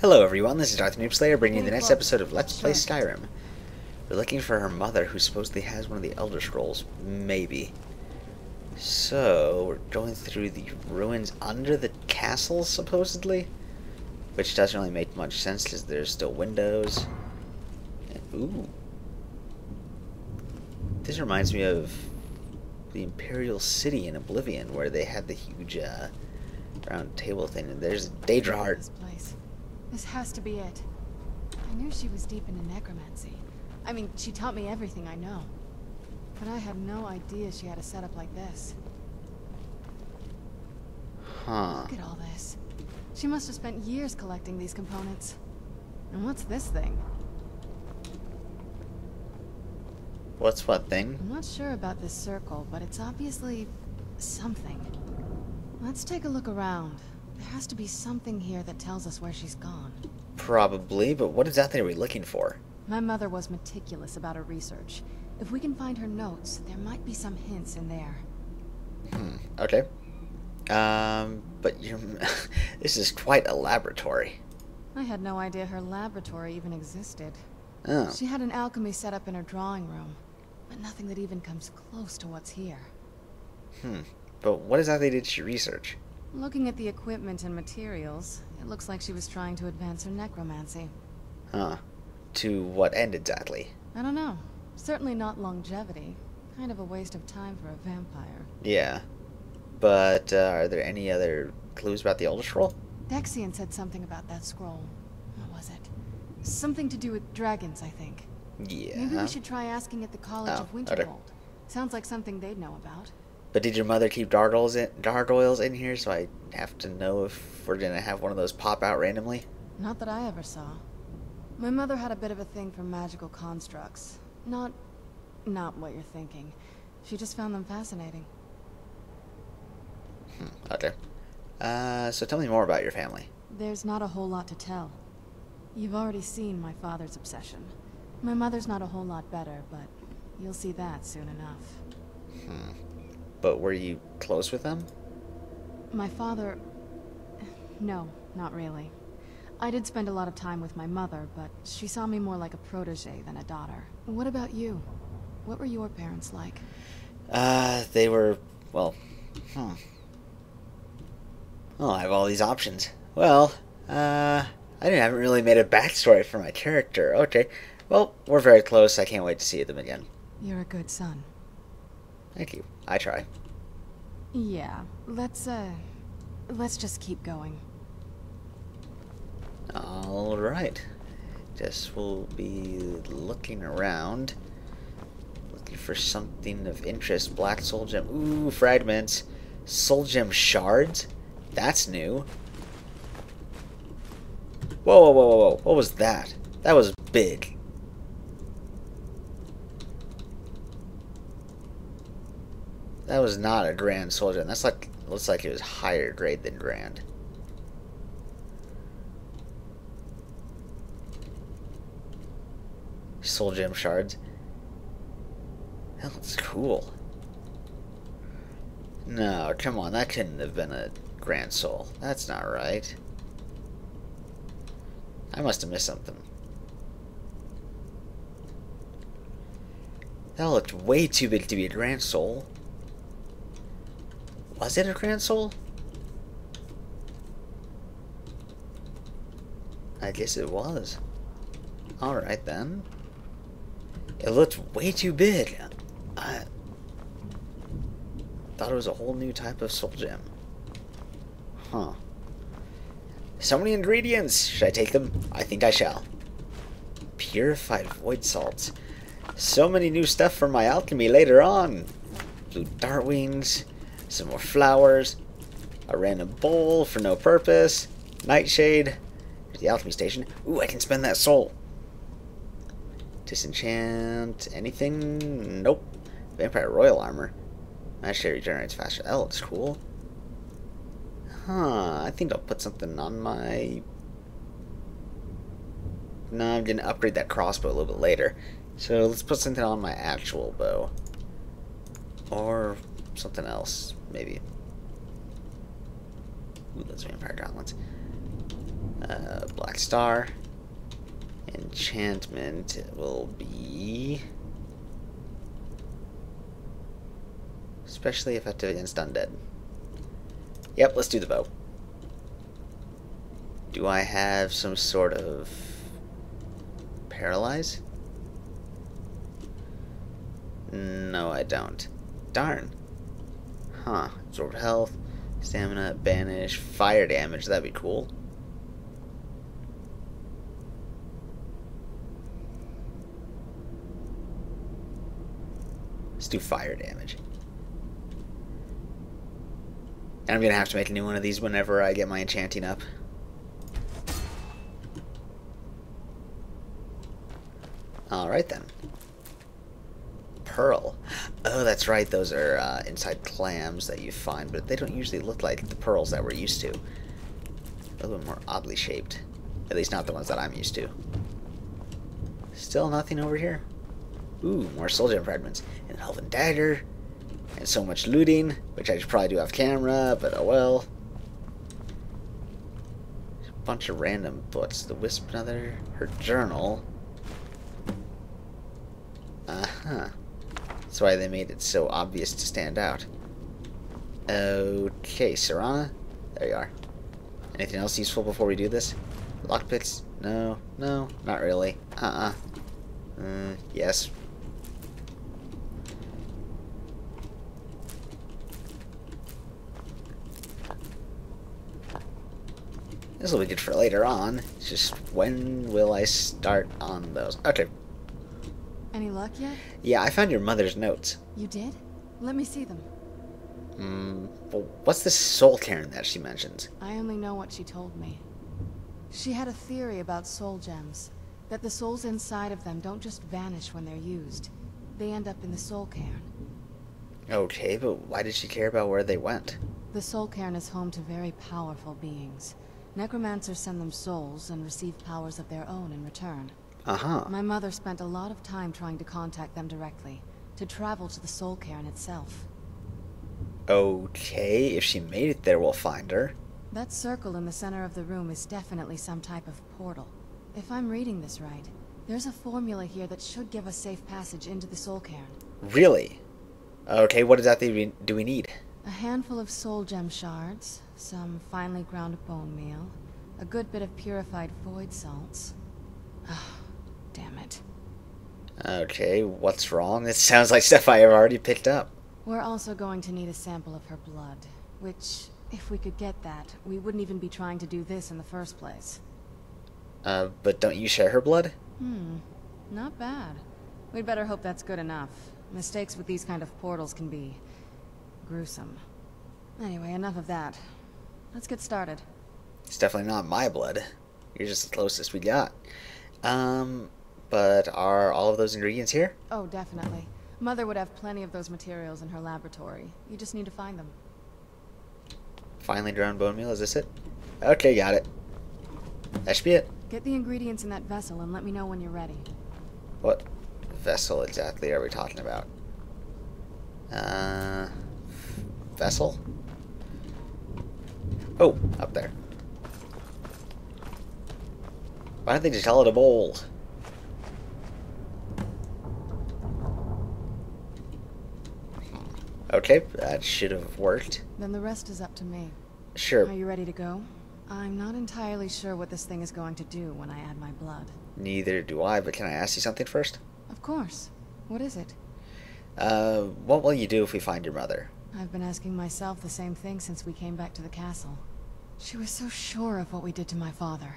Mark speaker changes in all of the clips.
Speaker 1: Hello everyone, this is DarthNoobSlayer bringing you the next episode of Let's Play Skyrim. We're looking for her mother who supposedly has one of the Elder Scrolls. Maybe. So, we're going through the ruins under the castle, supposedly? Which doesn't really make much sense because there's still windows. And, ooh. This reminds me of the Imperial City in Oblivion where they had the huge round table thing. And there's Daedra Heart.
Speaker 2: This place. This has to be it. I knew she was deep into necromancy. I mean, she taught me everything I know. But I had no idea she had a setup like this.
Speaker 1: Huh.
Speaker 2: Look at all this. She must have spent years collecting these components. And what's this thing?
Speaker 1: What's what thing?
Speaker 2: I'm not sure about this circle, but it's obviously something. Let's take a look around. There has to be something here that tells us where she's gone.
Speaker 1: Probably, but what exactly are we looking for?
Speaker 2: My mother was meticulous about her research. If we can find her notes, there might be some hints in there.
Speaker 1: Okay. But you're... this is quite a laboratory.
Speaker 2: I had no idea her laboratory even existed.
Speaker 1: Oh.
Speaker 2: She had an alchemy set up in her drawing room, but nothing that even comes close to what's here.
Speaker 1: But what exactly did she research?
Speaker 2: Looking at the equipment and materials, it looks like she was trying to advance her necromancy.
Speaker 1: Huh. To what end exactly?
Speaker 2: I don't know. Certainly not longevity. Kind of a waste of time for a vampire.
Speaker 1: Yeah. But, are there any other clues about the Elder Scroll?
Speaker 2: Dexian said something about that scroll. What was it? Something to do with dragons, I think.
Speaker 1: Yeah.
Speaker 2: Maybe we should try asking at the College of
Speaker 1: okay.
Speaker 2: Winterhold. Sounds like something they'd know about.
Speaker 1: But did your mother keep gargoyles in here so I have to know if we're gonna have one of those pop out randomly?
Speaker 2: Not that I ever saw. My mother had a bit of a thing for magical constructs. Not what you're thinking. She just found them fascinating.
Speaker 1: Okay. So tell me more about your family.
Speaker 2: There's not a whole lot to tell. You've already seen my father's obsession. My mother's not a whole lot better, but you'll see that soon enough.
Speaker 1: But were you close with them?
Speaker 2: My father... No, not really. I did spend a lot of time with my mother, but she saw me more like a protege than a daughter. What about you? What were your parents like?
Speaker 1: They were... well... Oh, I have all these options. Well, I haven't really made a backstory for my character. Okay. Well, we're very close. I can't wait to see them again.
Speaker 2: You're a good son.
Speaker 1: Thank you. I try.
Speaker 2: Yeah, let's just keep going.
Speaker 1: Alright. Guess we'll be looking around. Looking for something of interest. Black soul gem. Ooh, fragments. Soul gem shards? That's new. Whoa, whoa, whoa, whoa, whoa. What was that? That was big. That was not a grand soul gem. That's like, looks like it was higher grade than grand. Soul gem shards. That looks cool. No, come on, that couldn't have been a grand soul. That's not right. I must have missed something. That looked way too big to be a grand soul. Was it a grand soul? I guess it was. Alright then. It looked way too big. I thought it was a whole new type of soul gem. Huh. So many ingredients. Should I take them? I think I shall. Purified void salts. So many new stuff for my alchemy later on. Blue dart wings. Some more flowers. A random bowl for no purpose. Nightshade. There's the alchemy station. Ooh, I can spend that soul. Disenchant anything? Nope. Vampire royal armor. Nightshade regenerates faster. That looks cool. Huh. I think I'll put something on my... No, I'm gonna upgrade that crossbow a little bit later. So let's put something on my actual bow. Or something else, maybe. Ooh, those vampire gauntlets. Black Star. Enchantment will be... especially effective against undead. Yep, let's do the bow. Do I have some sort of... paralyze? No, I don't. Darn. Huh. Absorb health, stamina, banish, fire damage. That'd be cool. Let's do fire damage. And I'm going to have to make a new one of these whenever I get my enchanting up. Alright then. Pearl. Oh, that's right. Those are inside clams that you find, but they don't usually look like the pearls that we're used to. A little bit more oddly shaped. At least not the ones that I'm used to. Still nothing over here? Ooh, more soul gem fragments. And an elven dagger. And so much looting, which I should probably do off camera, but oh well. There's a bunch of random books. The Wisp Another, her journal. Uh-huh. That's why they made it so obvious to stand out. Okay, Serana. There you are. Anything else useful before we do this? Lockpicks? No, not really. Yes. This will be good for later on. It's just, when will I start on those? Okay.
Speaker 2: Any luck yet?
Speaker 1: Yeah, I found your mother's notes.
Speaker 2: You did? Let me see them.
Speaker 1: Well, what's this soul cairn that she mentions?
Speaker 2: I only know what she told me. She had a theory about soul gems. That the souls inside of them don't just vanish when they're used. They end up in the soul cairn.
Speaker 1: Okay, but why did she care about where they went?
Speaker 2: The soul cairn is home to very powerful beings. Necromancers send them souls and receive powers of their own in return.
Speaker 1: Uh-huh.
Speaker 2: My mother spent a lot of time trying to contact them directly, to travel to the soul cairn itself.
Speaker 1: Okay, if she made it there, we'll find her.
Speaker 2: That circle in the center of the room is definitely some type of portal. If I'm reading this right, there's a formula here that should give us safe passage into the soul cairn.
Speaker 1: Really? Okay, what exactly do we need?
Speaker 2: A handful of soul gem shards, some finely ground bone meal, a good bit of purified void salts. Ah, damn it.
Speaker 1: Okay, what's wrong? It sounds like stuff I have already picked up.
Speaker 2: We're also going to need a sample of her blood, which, if we could get that, we wouldn't even be trying to do this in the first place.
Speaker 1: But don't you share her blood?
Speaker 2: Not bad. We'd better hope that's good enough. Mistakes with these kind of portals can be gruesome. Anyway, enough of that. Let's get started.
Speaker 1: It's definitely not my blood. You're just the closest we got. But are all of those ingredients here?
Speaker 2: Oh, definitely. Mother would have plenty of those materials in her laboratory. You just need to find them.
Speaker 1: Finely ground bone meal, is this it? Okay, got it. That should be it.
Speaker 2: Get the ingredients in that vessel and let me know when you're ready.
Speaker 1: What vessel exactly are we talking about? Vessel? Oh, up there. Why don't they just call it a bowl? Okay, that should have worked.
Speaker 2: Then the rest is up to me.
Speaker 1: Sure.
Speaker 2: Are you ready to go? I'm not entirely sure what this thing is going to do when I add my blood.
Speaker 1: Neither do I, but can I ask you something first?
Speaker 2: Of course. What is it?
Speaker 1: What will you do if we find your mother?
Speaker 2: I've been asking myself the same thing since we came back to the castle. She was so sure of what we did to my father.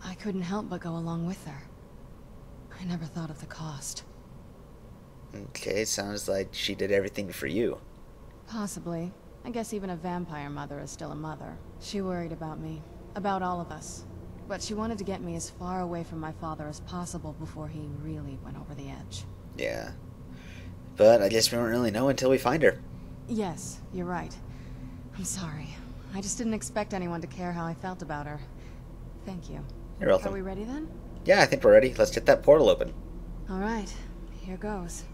Speaker 2: I couldn't help but go along with her. I never thought of the cost.
Speaker 1: Okay, sounds like she did everything for you.
Speaker 2: Possibly. I guess even a vampire mother is still a mother. She worried about me. About all of us. But she wanted to get me as far away from my father as possible before he really went over the edge.
Speaker 1: Yeah. But I guess we won't really know until we find her.
Speaker 2: Yes, you're right. I'm sorry. I just didn't expect anyone to care how I felt about her. Thank you.
Speaker 1: You're welcome.
Speaker 2: Are we ready then?
Speaker 1: Yeah, I think we're ready. Let's get that portal open.
Speaker 2: All right. Here goes.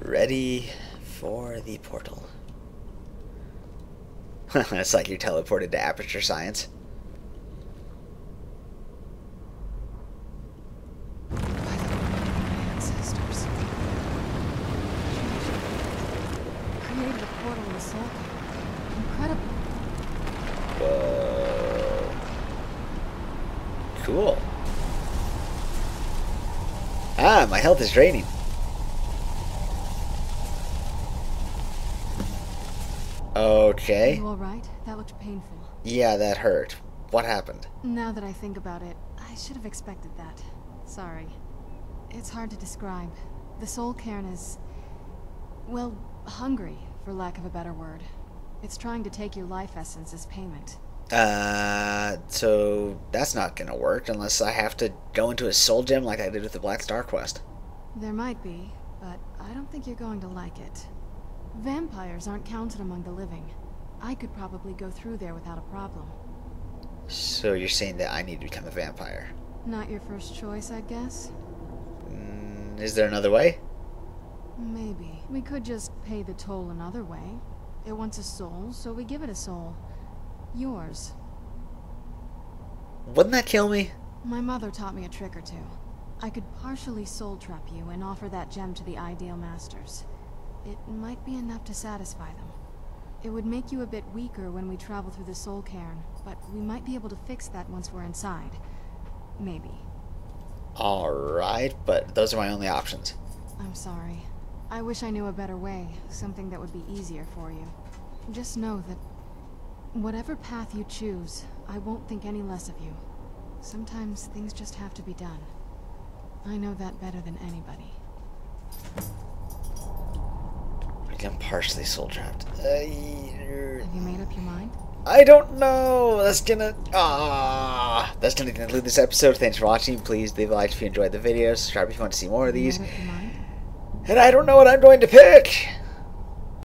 Speaker 1: Ready for the portal. It's like you're teleported to Aperture Science.
Speaker 2: By the way, my ancestors created a portal in the soul cave. Incredible.
Speaker 1: Whoa. Cool. Ah, my health is draining. Okay.
Speaker 2: You alright? That looked painful.
Speaker 1: Yeah, that hurt. What happened?
Speaker 2: Now that I think about it, I should have expected that. Sorry. It's hard to describe. The soul cairn is... well, hungry, for lack of a better word. It's trying to take your life essence as payment.
Speaker 1: So that's not gonna work unless I have to go into a soul gem like I did with the Black Star quest.
Speaker 2: There might be, but I don't think you're going to like it. Vampires aren't counted among the living. I could probably go through there without a problem.
Speaker 1: So you're saying that I need to become a vampire?
Speaker 2: Not your first choice, I guess?
Speaker 1: Is there another way?
Speaker 2: Maybe. We could just pay the toll another way. It wants a soul, so we give it a soul. Yours.
Speaker 1: Wouldn't that kill me?
Speaker 2: My mother taught me a trick or two. I could partially soul trap you and offer that gem to the ideal masters. It might be enough to satisfy them. It would make you a bit weaker when we travel through the soul cairn, but we might be able to fix that once we're inside. Maybe.
Speaker 1: Alright, but those are my only options.
Speaker 2: I'm sorry. I wish I knew a better way, something that would be easier for you. Just know that whatever path you choose, I won't think any less of you. Sometimes things just have to be done. I know that better than anybody.
Speaker 1: I'm partially soul trapped.
Speaker 2: Have you made up your mind?
Speaker 1: I don't know. That's gonna conclude this episode. Thanks for watching. Please leave a like if you enjoyed the video. Subscribe if you want to see more of these.
Speaker 2: Made up your mind?
Speaker 1: And I don't know what I'm going to pick.